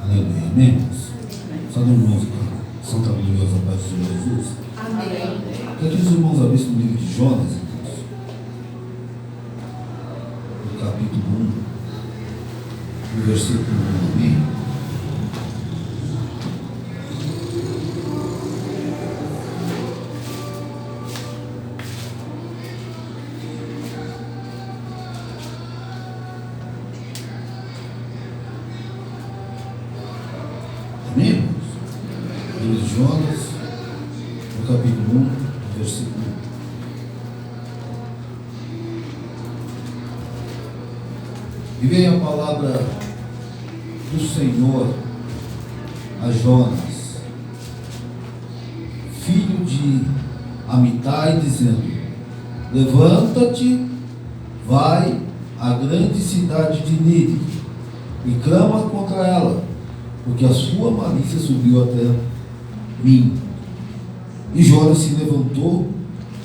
Aleluia. Amém, irmãos? Só de música. Santa gloriosa paz do Senhor Jesus. Amém. Quero que os irmãos abrissem no livro de Jonas, irmãos. No capítulo 1, no versículo 1. Amém? Amém, irmãos? Livro de Jonas, no capítulo 1, versículo 1. E veio a palavra do Senhor a Jonas, filho de Amitai, dizendo: levanta-te, vai à grande cidade de Nínive e clama contra ela, porque a sua malícia subiu até mim. E Jonas se levantou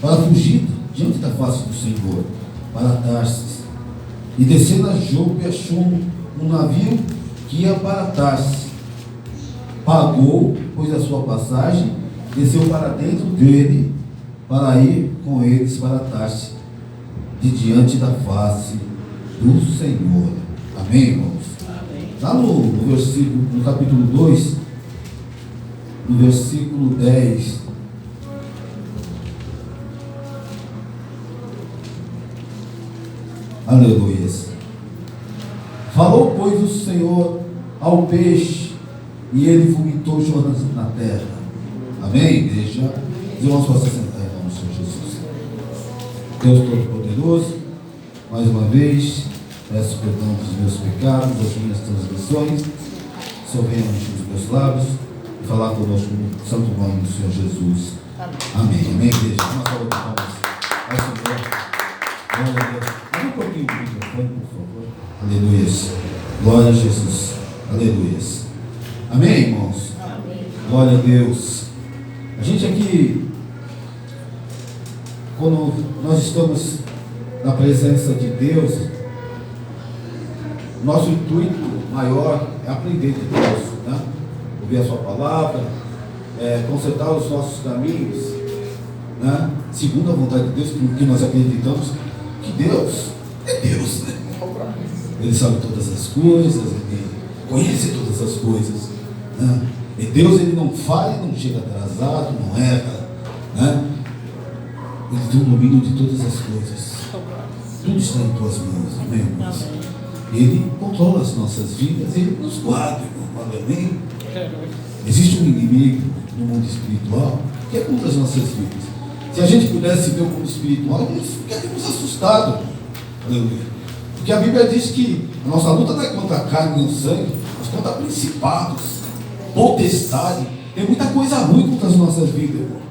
para fugir diante da face do Senhor, para Tarsis. E descendo a Jope, achou um navio que ia para Tarsis. Pagou, pois, a sua passagem, desceu para dentro dele, para ir com eles para Tarsis, de diante da face do Senhor. Amém, irmãos? Lá no versículo, no capítulo 2, no versículo 10, aleluia. Falou, pois, o Senhor ao peixe, e ele vomitou Jonas na terra. Amém, igreja? Os irmãos possam sentar, em nome do Senhor Jesus. Deus Todo-Poderoso, mais uma vez, peço perdão dos meus pecados, das minhas transgressões. Só venha encher os meus lábios e falar conosco no santo nome do Senhor Jesus. Amém. Amém, igreja? Uma salva de palmas ao Senhor. Glória a Deus. Abre um pouquinho o microfone, por favor. Aleluia. Glória a Jesus. Aleluia. Amém, irmãos? Amém. Glória a Deus. A gente aqui, quando nós estamos na presença de Deus, nosso intuito maior é aprender de Deus, né? Ouvir a sua palavra, consertar os nossos caminhos, né? Segundo a vontade de Deus, porque nós acreditamos que Deus é Deus, né? Ele sabe todas as coisas, Ele conhece todas as coisas, né? E Deus, Ele não falha, não chega atrasado, não erra, né? Ele tem o domínio de todas as coisas. Tudo está em tuas mãos, amém, irmãos? Ele controla as nossas vidas, Ele nos guarda, irmão, amém? Existe um inimigo no mundo espiritual que é contra as nossas vidas. Se a gente pudesse ver o mundo espiritual, a gente ficaríamos assustados, aleluia. Porque a Bíblia diz que a nossa luta não é contra a carne e o sangue, mas contra principados, potestade. Tem muita coisa ruim contra as nossas vidas, irmão,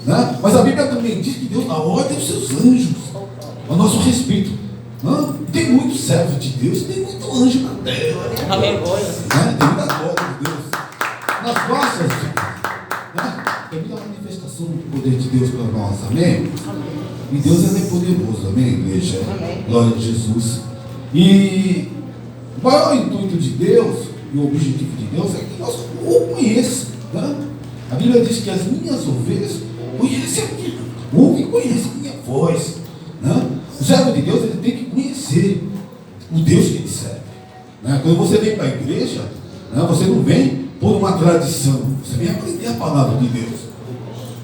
né? Mas a Bíblia também diz que Deus dá ordem aos seus anjos a nosso respeito. Tem muito servo de Deus, tem muito anjo na terra. Aleluia. Né? Tem muita glória de Deus nas nossas vidas, né? Tem muita manifestação do poder de Deus para nós, amém? E Deus, Ele é poderoso, amém, igreja? Amém. Glória a Jesus. E o maior intuito de Deus e o objetivo de Deus é que nós o conheçamos, né? A Bíblia diz que as minhas ovelhas conhecem a minha, ouvem e conhecem a minha voz, né? O servo de Deus, ele tem que conhecer o Deus que ele serve, né? Quando você vem para a igreja, né, você não vem por uma tradição, você vem aprender a palavra de Deus,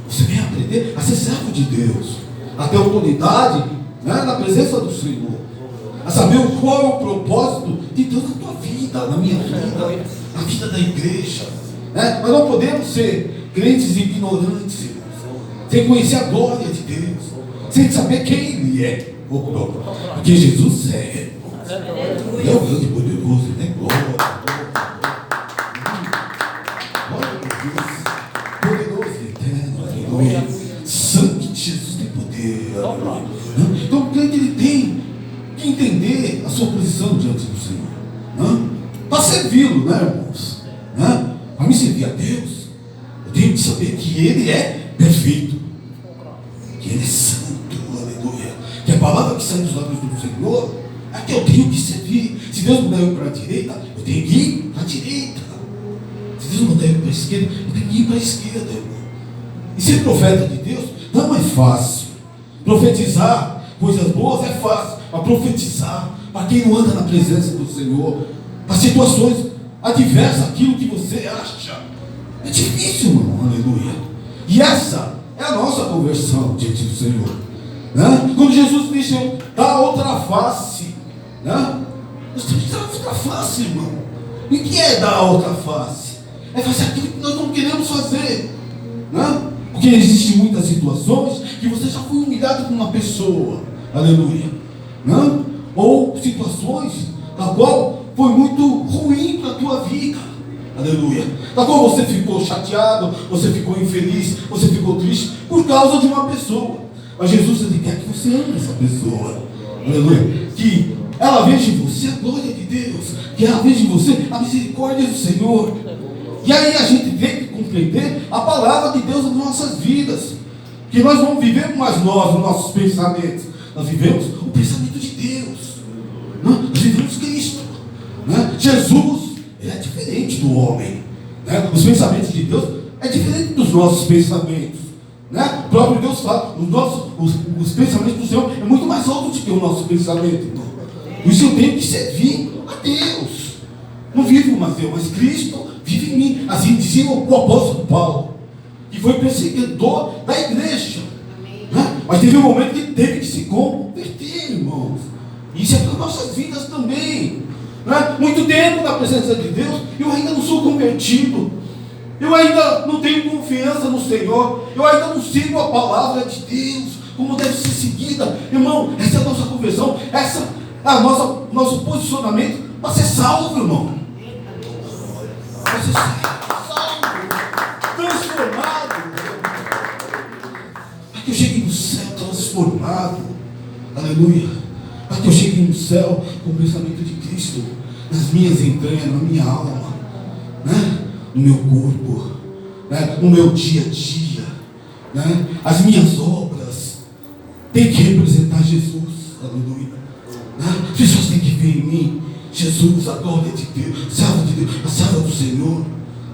você vem aprender a ser servo de Deus, a ter autoridade, né, na presença do Senhor, a saber qual é o propósito de Deus na tua vida, na minha vida, na vida da igreja, né? Mas não podemos ser crentes ignorantes, irmãos, sem conhecer a glória de Deus, sem saber quem Ele é. Porque Jesus é. Ele é o grande poderoso, Ele é glória. Glória a Deus. Poderoso e eterno. Aleluia. Sangue de Jesus tem poder. Então o crente, ele tem que entender a sua posição diante do Senhor, para servi-lo, né, irmãos? Para me servir a Deus, eu tenho que saber que Ele é perfeito, que Ele é santo. Que a palavra que sai dos lábios do Senhor é que eu tenho que servir. Se Deus me deu para a direita, eu tenho que ir para a direita. Se Deus mandar eu para a esquerda, eu tenho que ir para a esquerda, irmão. E ser profeta de Deus não é fácil. Profetizar coisas boas é fácil, mas profetizar para quem não anda na presença do Senhor, para situações adversas, aquilo que você acha, é difícil, irmão. Aleluia. E essa é a nossa conversão diante do Senhor, né? Quando Jesus disse, dá outra face, né? Nós temos que dar outra face, irmão. E o que é dar outra face? É fazer aquilo que nós não queremos fazer, né? Porque existem muitas situações que você já foi humilhado por uma pessoa, aleluia, né? Ou situações da qual foi muito ruim para a tua vida, aleluia, da qual você ficou chateado, você ficou infeliz, você ficou triste por causa de uma pessoa. Mas Jesus, ele quer que você ame essa pessoa, aleluia, que ela veja em você a glória de Deus, que ela veja em você a misericórdia do Senhor. E aí a gente tem que compreender a palavra de Deus nas nossas vidas, que nós não vivemos mais nós, os nossos pensamentos, nós vivemos o pensamento de Deus, né? Nós vivemos Cristo, né? Jesus, ele é diferente do homem, né? Os pensamentos de Deus é diferente dos nossos pensamentos, né? O próprio Deus fala, os pensamentos do Senhor é muito mais alto do que o nosso pensamento, então. Por isso eu tenho que servir a Deus. Não vivo mais eu, mas Cristo vive em mim. Assim dizia o apóstolo Paulo, que foi perseguidor da igreja, né? Mas teve um momento que teve que se converter, irmãos. Isso é para nossas vidas também, né? Muito tempo na presença de Deus, eu ainda não sou convertido, eu ainda não tenho confiança no Senhor, eu ainda não sigo a palavra de Deus como deve ser seguida. Irmão, essa é a nossa conversão, essa é a nosso posicionamento para ser salvo, irmão. Para ser salvo, transformado, para que eu chegue no céu transformado, aleluia, para que eu chegue no céu com o pensamento de Cristo nas minhas entranhas, na minha alma, né? No meu corpo, né? No meu dia a dia, né? As minhas obras têm que representar Jesus, aleluia. As pessoas têm que ver em mim Jesus, a glória de Deus, a serva de Deus, a serva do Senhor,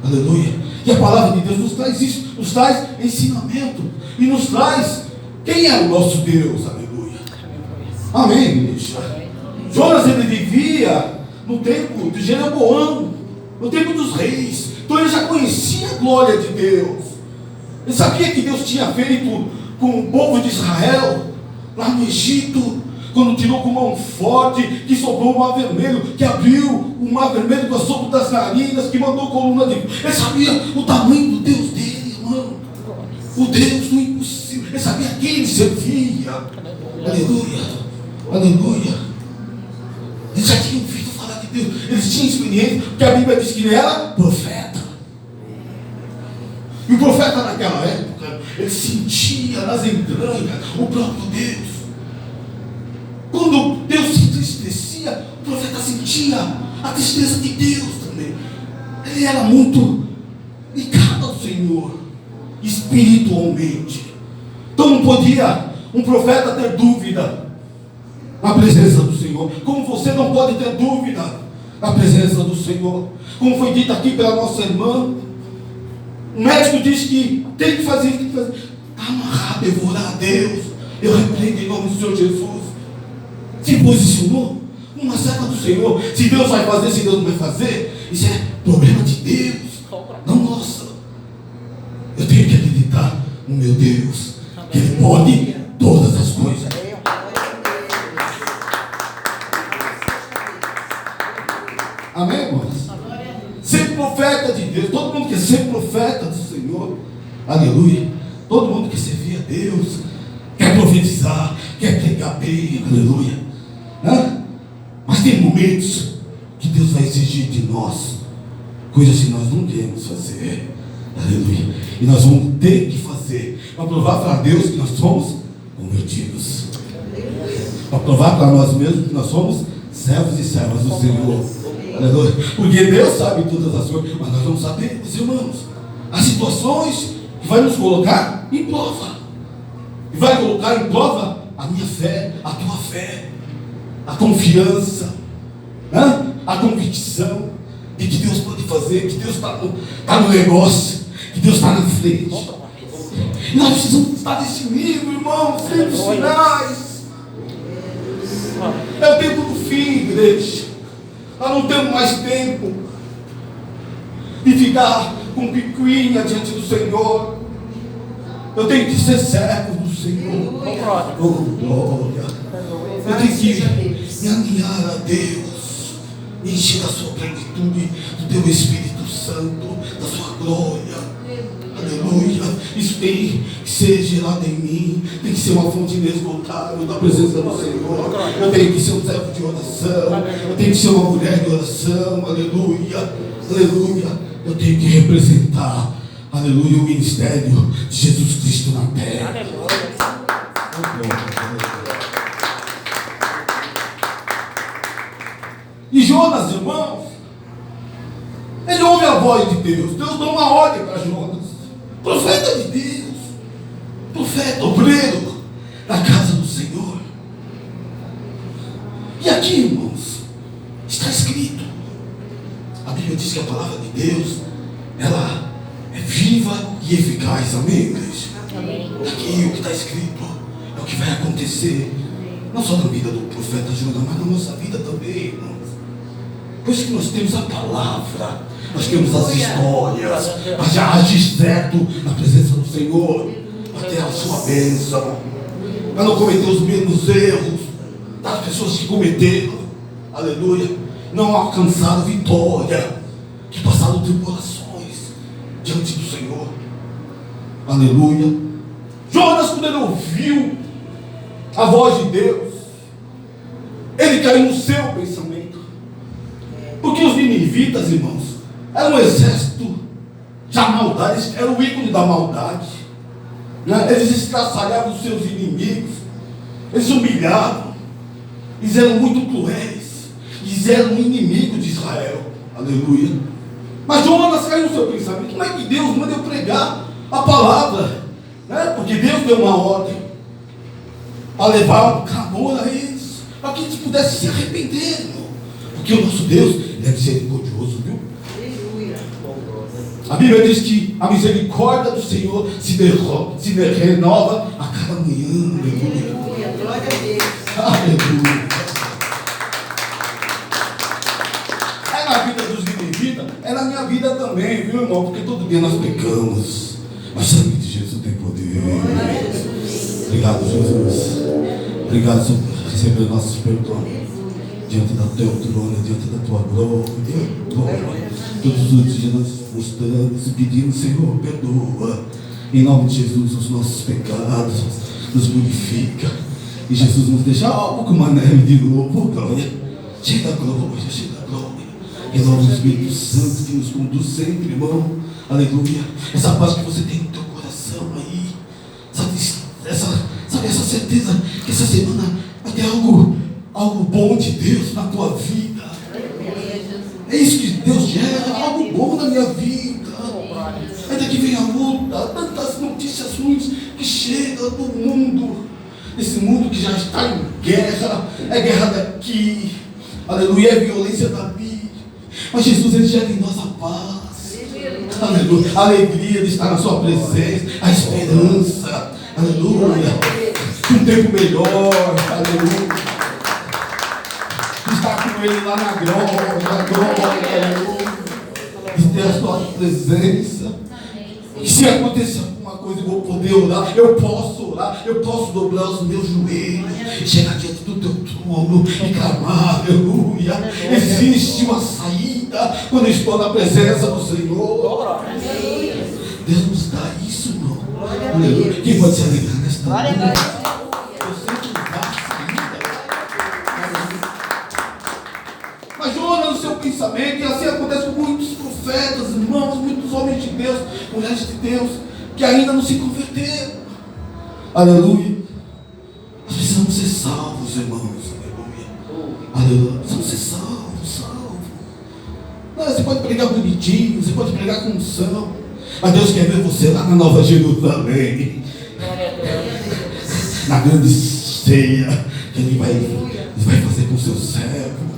aleluia. E a palavra de Deus nos traz isso, nos traz ensinamento e nos traz quem é o nosso Deus, aleluia. Amém, igreja. Jonas, ele vivia no tempo de Jeroboão, no tempo dos reis, então ele já conhecia a glória de Deus, ele sabia que Deus tinha feito com o povo de Israel lá no Egito, quando tirou com mão forte, que sobrou o mar vermelho, que abriu o mar vermelho com a sopro das narinas, que mandou coluna de... Ele sabia o tamanho do Deus dele, irmão, o Deus do impossível, ele sabia a quem ele servia, aleluia, aleluia. Eles já tinham ouvido falar de Deus, eles tinham experiência, porque a Bíblia diz que ele era profeta. E o profeta naquela época, ele sentia nas entranhas o próprio Deus. Quando Deus se entristecia, o profeta sentia a tristeza de Deus também. Ele era muito ligado ao Senhor, espiritualmente. Então não podia um profeta ter dúvida na presença do Senhor, como você não pode ter dúvida na presença do Senhor. Como foi dito aqui pela nossa irmã, o médico diz que tem que fazer, está amarrado, eu vou orar a Deus, eu repreendo em nome do Senhor Jesus. Se posicionou uma serva do Senhor. Se Deus vai fazer, se Deus não vai fazer, isso é problema de Deus, não nossa. Eu tenho que acreditar no meu Deus, que Ele pode todas as coisas. Amém, irmãos? Ser profeta de Deus, todo mundo quer ser profeta do Senhor, aleluia. Todo mundo quer servir a Deus, quer profetizar, quer pregar bem, aleluia. Mas tem momentos que Deus vai exigir de nós coisas que nós não queremos fazer, aleluia, e nós vamos ter que fazer para provar para Deus que nós somos convertidos, para provar para nós mesmos que nós somos servos e servas do Senhor, aleluia. Porque Deus sabe todas as coisas, mas nós não sabemos, irmãos, as situações que vai nos colocar em prova, e vai colocar em prova a minha fé, a tua fé, a confiança, a convicção. e que Deus pode fazer, que Deus está no negócio, que Deus está na frente. E nós precisamos estar nesse nível, irmãos, vendo sinais. É o tempo do fim, igreja. Nós não temos mais tempo de ficar com picuinha diante do Senhor. Eu tenho que ser servo do Senhor. Oh, glória. Eu tenho que me alinhar a Deus, me encher da sua plenitude, do teu Espírito Santo, da sua glória. Aleluia. Isso tem que ser gerado em mim, tem que ser uma fonte inesgotável da presença do Senhor. Eu tenho que ser um servo de oração, eu tenho que ser uma mulher de oração. Aleluia, aleluia. Eu tenho que representar, aleluia, o ministério de Jesus Cristo na terra. E Jonas, irmãos, ele ouve a voz de Deus. Deus dá uma ordem para Jonas, profeta de Deus, profeta, obreiro da casa do Senhor. E aqui, irmãos, está escrito, a Bíblia diz que a palavra de Deus, ela é viva e eficaz. Amém, igreja? Amém. Aqui o que está escrito é o que vai acontecer, não só na vida do profeta Jonas, mas na nossa vida também, irmãos. Por isso que nós temos a palavra, nós temos as histórias, mas já agir certo na presença do Senhor, para ter a sua bênção, para não cometer os mesmos erros das pessoas que cometeram, aleluia, não alcançaram vitória, que passaram tribulações diante do Senhor, aleluia. Jonas, quando ele ouviu a voz de Deus, ele caiu no seu pensamento. Porque os ninivitas, irmãos, eram um exército da maldade, eles eram o ícone da maldade, né? Eles estraçalhavam os seus inimigos, eles humilhavam, eles eram muito cruéis, eles eram inimigos de Israel, aleluia. Mas Jonas caiu no seu pensamento: como é que Deus manda eu pregar a palavra, né? Porque Deus deu uma ordem para levar um clamor a eles, para que eles pudessem se arrepender, irmão. Porque o nosso Deus é misericordioso, viu? A Bíblia diz que a misericórdia do Senhor se renova a cada manhã. Aleluia. Glória a Deus. Aleluia. É na vida dos ninivitas, é na minha vida também, viu, irmão? Porque todo dia nós pecamos, mas o sangue de Jesus tem poder. Obrigado, Jesus. Obrigado, Senhor, por receber nossos perdões diante do teu trono, diante da tua glória. Todos os dias nós estamos pedindo: Senhor, perdoa em nome de Jesus os nossos pecados, nos purifica, e Jesus nos deixa algo como uma neve de novo. Glória, cheia da glória, cheia da glória, em nome do Espírito Santo que nos conduz sempre, irmão. Aleluia. Essa paz que você tem no teu coração aí, sabe essa certeza que essa semana vai ter algo bom de Deus na tua vida. É isso que Deus gera, algo bom na minha vida. Ainda que venha a luta, tantas notícias ruins que chegam do mundo, esse mundo que já está em guerra, é guerra daqui, aleluia, é violência dali. Mas Jesus, ele gera em nós a paz, aleluia, a alegria de estar na sua presença, a esperança, aleluia, um tempo melhor, aleluia. Estar com Ele lá na glória, de ter a sua presença. E se acontecer alguma coisa, eu vou poder orar, eu posso orar, eu posso dobrar os meus joelhos, chegar diante do teu trono e clamar, aleluia. Existe uma saída quando eu estou na presença do Senhor. Deus nos dá isso, irmão. Aleluia. Quem pode se alegrar nesta noite? Pensamento, e assim acontece com muitos profetas, irmãos, muitos homens de Deus, mulheres de Deus, que ainda não se converteram. Aleluia. Nós precisamos ser salvos, irmãos. Aleluia. Aleluia. Precisamos ser salvos. Você pode pregar bonitinho, você pode pregar com unção, mas Deus quer ver você lá na Nova Jerusalém, na grande ceia que Ele vai fazer com o seu servo.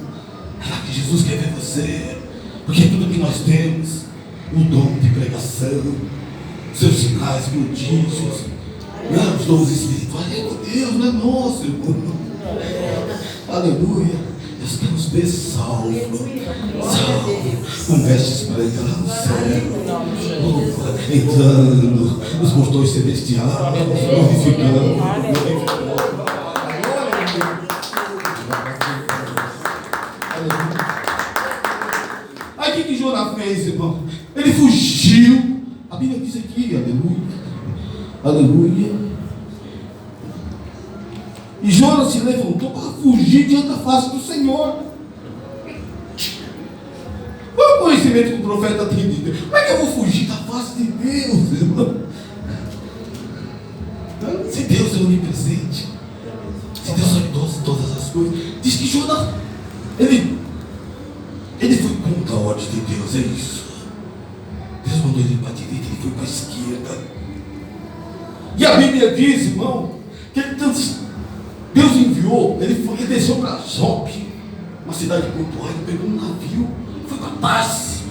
Jesus quer ver você, porque tudo nós temos o dom de pregação, seus sinais, prodígios, né? Os dons espirituais. É de Deus, não é nosso, irmão. Aleluia. Nós queremos ver salvo, com vestes brancas lá no céu, entrando nos portões celestiais, glorificando. Aí o que Jonas fez, irmão? Ele fugiu. A Bíblia diz aqui, aleluia, aleluia. E Jonas se levantou para fugir diante da face do Senhor. Qual é o conhecimento que o profeta tem de Deus? Como é que eu vou fugir da face de Deus, irmão? Se Deus é onipresente, se Deus sabe todas as coisas, diz que Jonas, ele foi contra a ordem de Deus, é isso. Deus mandou ele para a direita, ele foi para a esquerda. E a Bíblia diz, irmão, que Deus enviou, ele desceu para Jope, uma cidade portuária, pegou um navio, foi para Tarsis,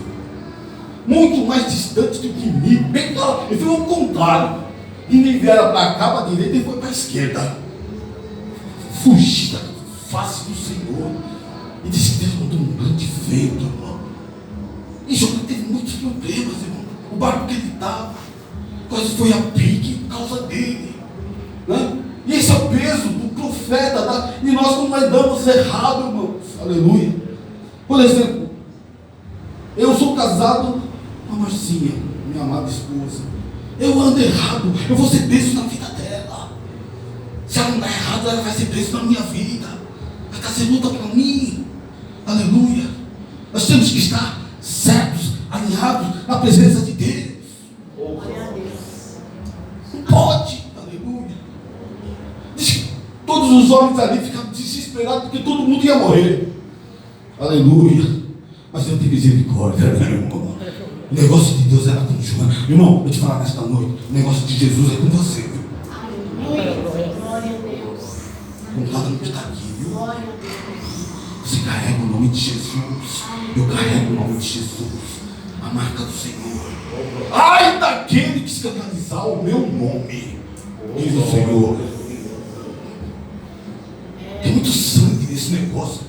muito mais distante do que Nínive, bem claro, ele foi ao contrário. Nínive vieram para cá, para a direita, e foi para a esquerda. Fugir da face do Senhor. E disse que Deus mandou um grande vento, irmão. E Jope teve muitos problemas, irmão. O barco que ele estava quase foi a pique por causa dele, né? E esse é o peso do profeta, tá? E nós como andamos errado, irmãos, aleluia. Por exemplo, eu sou casado com a Marcinha, minha amada esposa. Eu ando errado, eu vou ser preso na vida dela. Se ela andar errado, ela vai ser presa na minha vida. Vai trazer luta para mim, aleluia. Nós temos que estar certos, alinhados na presença de Deus. Não pode, aleluia. Diz que todos os homens ali ficaram desesperados porque todo mundo ia morrer, aleluia. Mas Deus tem misericórdia, né, irmão? O negócio de Deus era com Jonas. Irmão, vou te falar nesta noite, o negócio de Jesus é com você, viu? Glória a Deus. Com cada um que está aqui, viu? Você carrega o nome de Jesus. Eu carrego o nome de Jesus, a marca do Senhor. Ai daquele que escandalizar o meu nome, diz o Senhor. Tem muito sangue nesse negócio,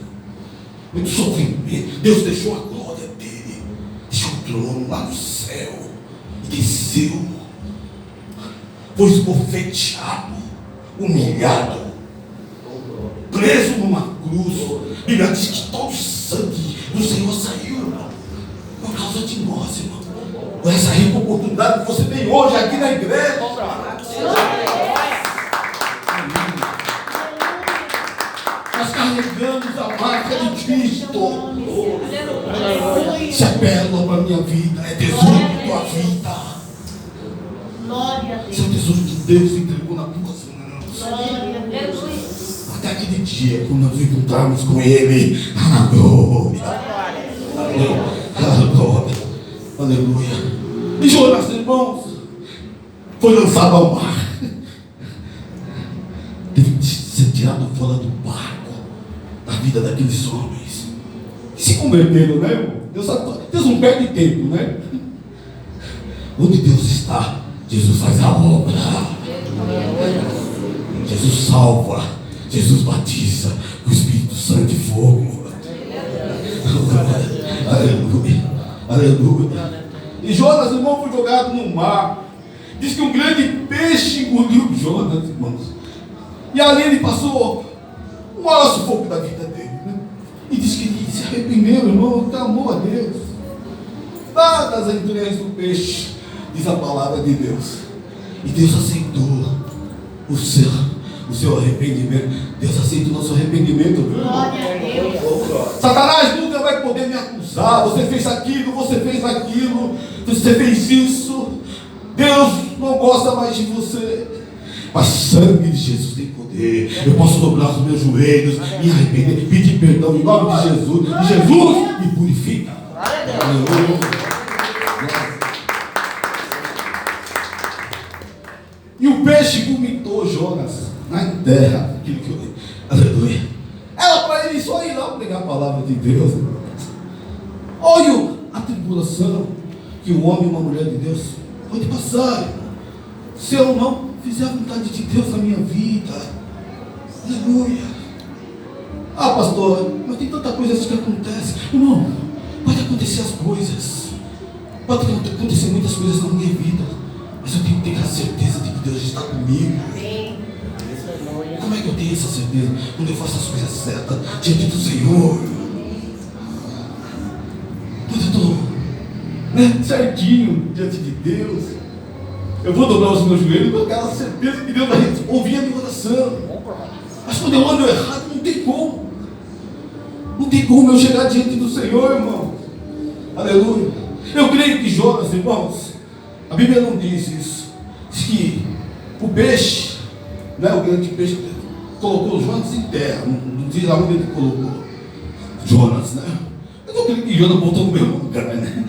muito sofrimento. Deus deixou a glória dele, deixou o trono lá no céu e desceu, foi esbofeteado, humilhado, preso numa cruz. A Bíblia diz que todo o sangue do Senhor saiu, irmão, por causa de nós, irmão. Com essa rica oportunidade que você tem hoje aqui na igreja. Nós carregamos a marca de Cristo. Isso é pérola para a minha vida, é tesouro para a tua vida. Isso é o tesouro que Deus entregou nas tuas mãos. Até aquele dia, quando nós nos encontrarmos com Ele, aleluia. Aleluia. Aleluia. E Jonas, irmãos, foi lançado ao mar. Teve que ser tirado fora do barco, da vida daqueles homens que se converteram, né, irmão? Deus não perde tempo, né? Onde Deus está, Jesus faz a obra. Jesus salva, Jesus batiza, o Espírito Santo e fogo. Aleluia, aleluia. E Jonas, irmão, foi jogado no mar. Diz que um grande peixe engoliu Jonas, irmãos. E ali ele passou o maior sufoco da vida dele, né? E diz que ele se arrependeu, irmão, clamou a Deus. Lá das entranhas do peixe, diz a palavra de Deus. E Deus aceitou o seu arrependimento. Deus aceita o nosso arrependimento, viu? Glória a Deus. Satanás nunca vai poder me acusar. Você fez aquilo, você fez aquilo, você fez isso. Deus não gosta mais de você. Mas sangue de Jesus tem poder. Eu posso dobrar os meus joelhos, me arrepender, pedir perdão em nome de Jesus. E Jesus me purifica. Aleluia. E o peixe vomitou Jonas na terra. Aleluia. Era para ele só ir lá pregar a palavra de Deus. Olha a tribulação que um homem e uma mulher de Deus pode passar, irmão. Se eu não fizer a vontade de Deus na minha vida, aleluia. Ah, pastor, mas tem tanta coisa assim que acontece. Irmão, pode acontecer as coisas, pode acontecer muitas coisas na minha vida, mas eu tenho que ter a certeza de que Deus está comigo. Como é que eu tenho essa certeza? Quando eu faço as coisas certas diante do Senhor. Quando eu estou certinho diante de Deus, eu vou dobrar os meus joelhos com aquela certeza que Deus vai ouvir a minha oração. Mas quando eu ando errado, não tem como. Não tem como eu chegar diante do Senhor, irmão. Aleluia. Eu creio que Jonas, irmãos, a Bíblia não diz isso. Diz que o peixe, o grande peixe, colocou Jonas em terra. Não diz aonde ele colocou Jonas, né? Mas eu creio que Jonas voltou no mesmo lugar, né?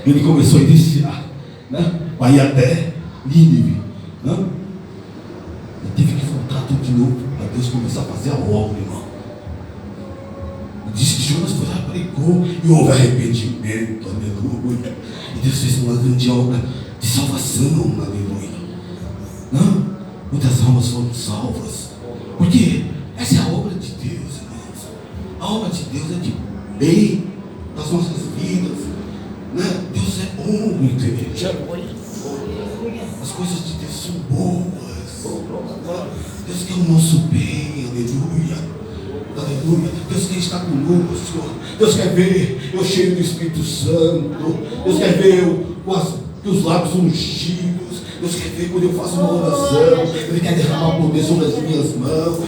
Ele começou a iniciar, né? Para ir até Nínive, né? Ele teve que voltar tudo de novo para Deus começar a fazer a obra, irmão. Diz que Jonas foi lá, pregou e houve arrependimento, aleluia. E Deus fez uma grande obra de salvação, aleluia. Não? Muitas almas foram salvas, porque essa é a obra de Deus, irmãos. A obra de Deus é de bem das nossas vidas, né? Deus é bom, igreja. As coisas de Deus são boas. Deus quer o nosso bem, aleluia. Aleluia. Deus quer estar conosco. Deus quer ver eu cheio do Espírito Santo. Deus quer ver eu com os lábios ungidos. Deus quer ver quando eu faço uma oração. Ele quer derramar poder sobre as minhas mãos.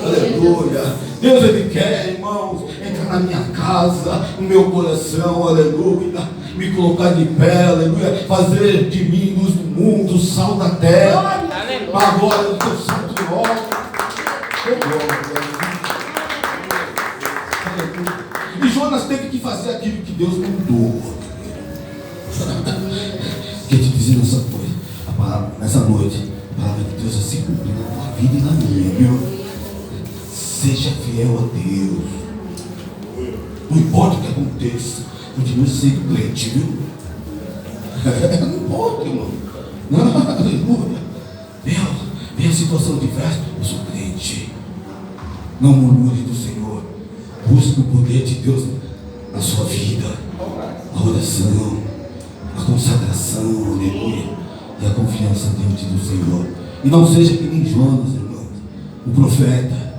Aleluia. Deus, Ele quer, irmãos, entrar na minha casa, no meu coração, aleluia. Me colocar de pé, aleluia. Fazer de mim luz do mundo, sal da terra. Para a glória do teu santo nome. E Jonas teve que fazer aquilo que Deus mandou. Quer te dizer nessa coisa, a palavra, nessa noite, a palavra de Deus vai se cumprir na tua vida e na minha, viu? Seja fiel a Deus. Não importa o que aconteça, continue sendo crente, viu? Não importa, irmão. Não, aleluia. Vem a situação diversa, eu sou crente. Não murmure do Senhor. Busque o poder de Deus na sua vida. A oração, a consagração, aleluia. E a confiança diante do Senhor. E não seja que nem Jonas, irmão, o profeta,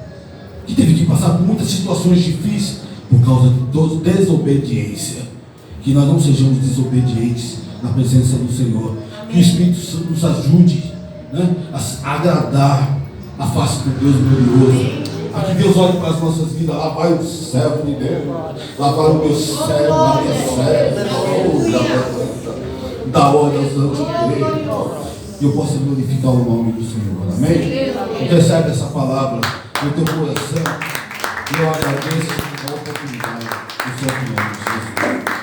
que teve que passar por muitas situações difíceis por causa de desobediência. Que nós não sejamos desobedientes na presença do Senhor. Que o Espírito Santo nos ajude, né, a agradar a face do Deus glorioso. Que Deus olhe para as nossas vidas. Lá vai o servo de Deus. Lá vai o meu servo, a minha serva. Da hora aos anos dele. E eu posso glorificar o nome do Senhor. Amém? Recebe essa palavra no teu coração. E eu agradeço a oportunidade do seu nome, Jesus.